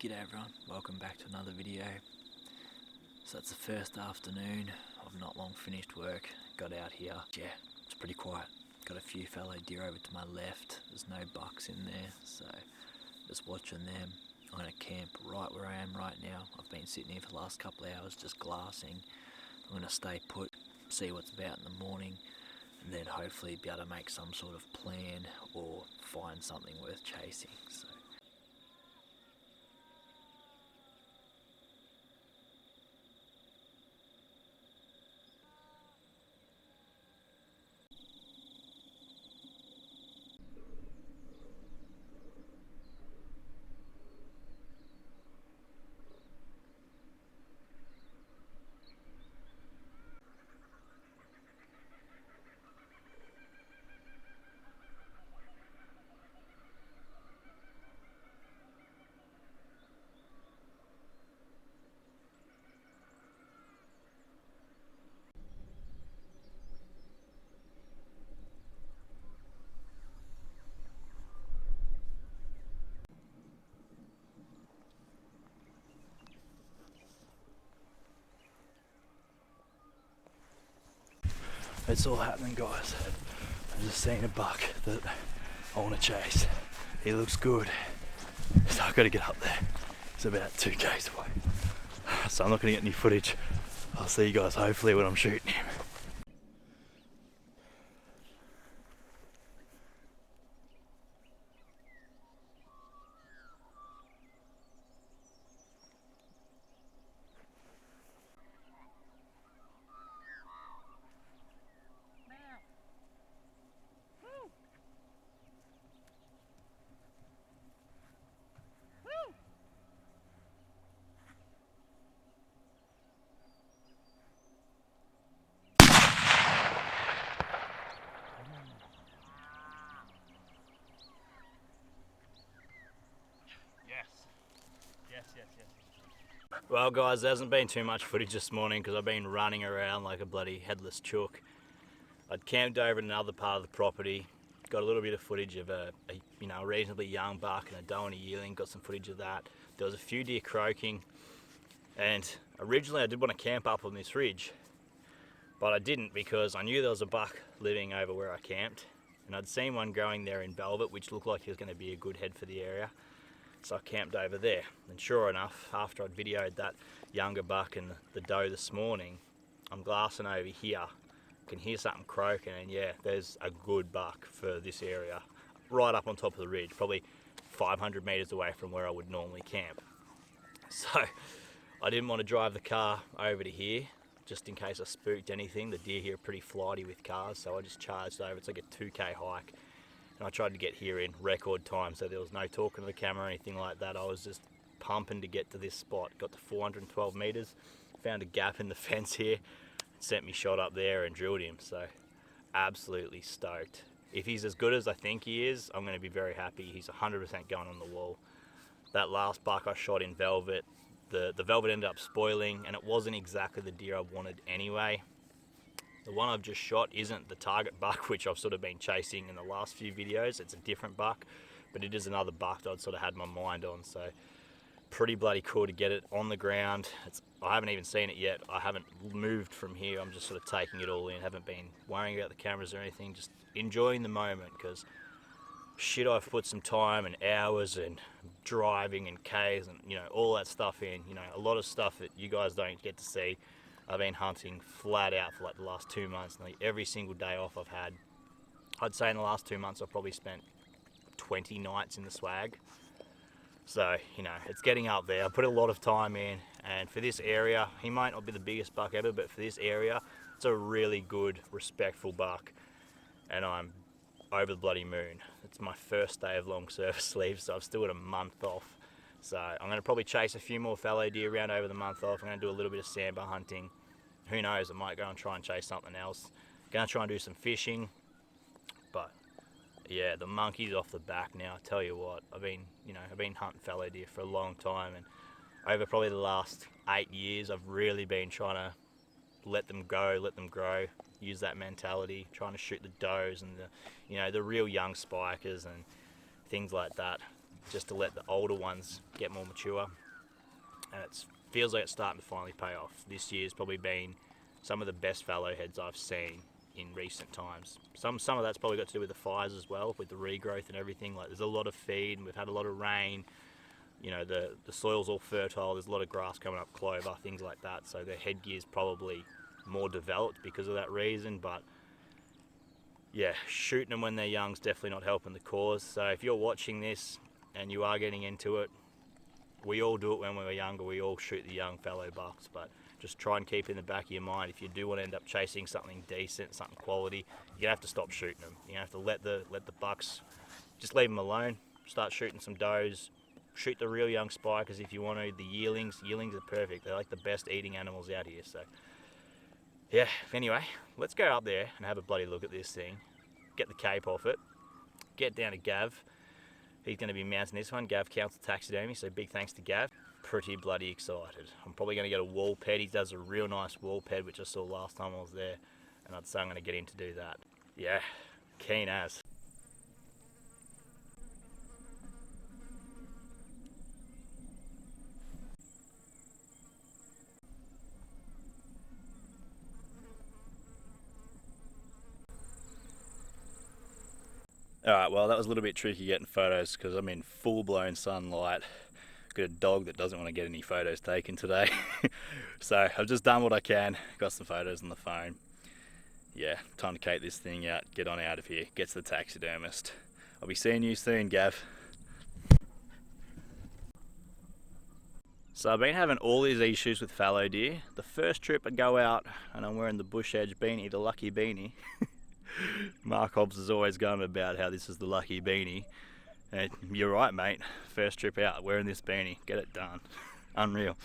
G'day everyone, welcome back to another video. So it's the first afternoon, I've not long finished work, got out here. Yeah, it's pretty quiet. Got a few fallow deer over to my left, there's no bucks in there, so just watching them. I'm going to camp right where I am right now. I've been sitting here for the last couple of hours just glassing. I'm going to stay put, see what's about in the morning, and then hopefully be able to make some sort of plan or find something worth chasing. So. It's all happening, guys. I've just seen a buck that I want to chase. He looks good, so I've got to get up there. It's about 2 k's away, so I'm not going to get any footage. I'll see you guys hopefully when I'm shooting him. Yes. Well guys, there hasn't been too much footage this morning because I've been running around like a bloody headless chook. I'd camped over in another part of the property, got a little bit of footage of a reasonably young buck and a doe and a yearling, got some footage of that. There was a few deer croaking, and originally I did want to camp up on this ridge, but I didn't because I knew there was a buck living over where I camped, and I'd seen one growing there in velvet which looked like he was going to be a good head for the area. So I camped over there, and sure enough, after I'd videoed that younger buck and the doe this morning, I'm glassing over here, can hear something croaking, and yeah, there's a good buck for this area, right up on top of the ridge, probably 500 meters away from where I would normally camp. So I didn't want to drive the car over to here, just in case I spooked anything. The deer here are pretty flighty with cars, so I just charged over. It's like a 2k hike. And I tried to get here in record time, so there was no talking to the camera or anything like that. I was just pumping to get to this spot. Got to 412 meters, found a gap in the fence here, sent me shot up there and drilled him. So absolutely stoked. If he's as good as I think he is, I'm going to be very happy. He's 100% going on the wall. That last buck I shot in velvet, the velvet ended up spoiling, and it wasn't exactly the deer I wanted anyway. The one I've just shot isn't the target buck, which I've sort of been chasing in the last few videos. It's a different buck, but it is another buck that I'd sort of had my mind on. So pretty bloody cool to get it on the ground. I haven't even seen it yet. I haven't moved from here. I'm just sort of taking it all in. Haven't been worrying about the cameras or anything. Just enjoying the moment, because shit, I've put some time and hours and driving and Ks and all that stuff in. A lot of stuff that you guys don't get to see. I've been hunting flat out for like the last 2 months. Nearly every single day off I've had. I'd say in the last 2 months I've probably spent 20 nights in the swag. So, it's getting up there. I put a lot of time in, and for this area, he might not be the biggest buck ever, but for this area, it's a really good, respectful buck. And I'm over the bloody moon. It's my first day of long service leave, so I've still got a month off. So I'm going to probably chase a few more fallow deer around over the month off. I'm going to do a little bit of sambar hunting. Who knows, I might go and try and chase something else. Going to try and do some fishing. But yeah, the monkey's off the back now. I tell you what, I've been hunting fallow deer for a long time, and over probably the last 8 years, I've really been trying to let them go, let them grow, use that mentality, trying to shoot the does and the real young spikers and things like that. just to let the older ones get more mature. And it feels like it's starting to finally pay off. This year's probably been some of the best fallow heads I've seen in recent times. Some of that's probably got to do with the fires as well, with the regrowth and everything. Like, there's a lot of feed and we've had a lot of rain. You know, the soil's all fertile, there's a lot of grass coming up, clover, things like that. So their headgear's probably more developed because of that reason. But yeah, shooting them when they're young is definitely not helping the cause. So if you're watching this and you are getting into it, we all do it when we were younger. We all shoot the young fallow bucks, but just try and keep in the back of your mind, if you do want to end up chasing something decent, something quality, you're gonna have to stop shooting them. You're gonna have to let the bucks, just leave them alone. Start shooting some does. Shoot the real young spikers if you want to. The yearlings are perfect. They're like the best eating animals out here. So yeah, anyway, let's go up there and have a bloody look at this thing. Get the cape off it. Get down to Gav. He's going to be mounting this one, Gav Council Taxidermy, so big thanks to Gav. Pretty bloody excited. I'm probably going to get a wall ped. He does a real nice wall ped, which I saw last time I was there, and I'd say I'm going to get him to do that. Yeah, keen as. Alright, well that was a little bit tricky getting photos because I'm in full-blown sunlight. Got a dog that doesn't want to get any photos taken today. So I've just done what I can, got some photos on the phone. Yeah, time to cape this thing out, get on out of here, get to the taxidermist. I'll be seeing you soon, Gav. So I've been having all these issues with fallow deer. The first trip I'd go out and I'm wearing the bush edge beanie, the lucky beanie. Mark Hobbs is always going about how this is the lucky beanie. And you're right, mate. First trip out, wearing this beanie. Get it done. Unreal.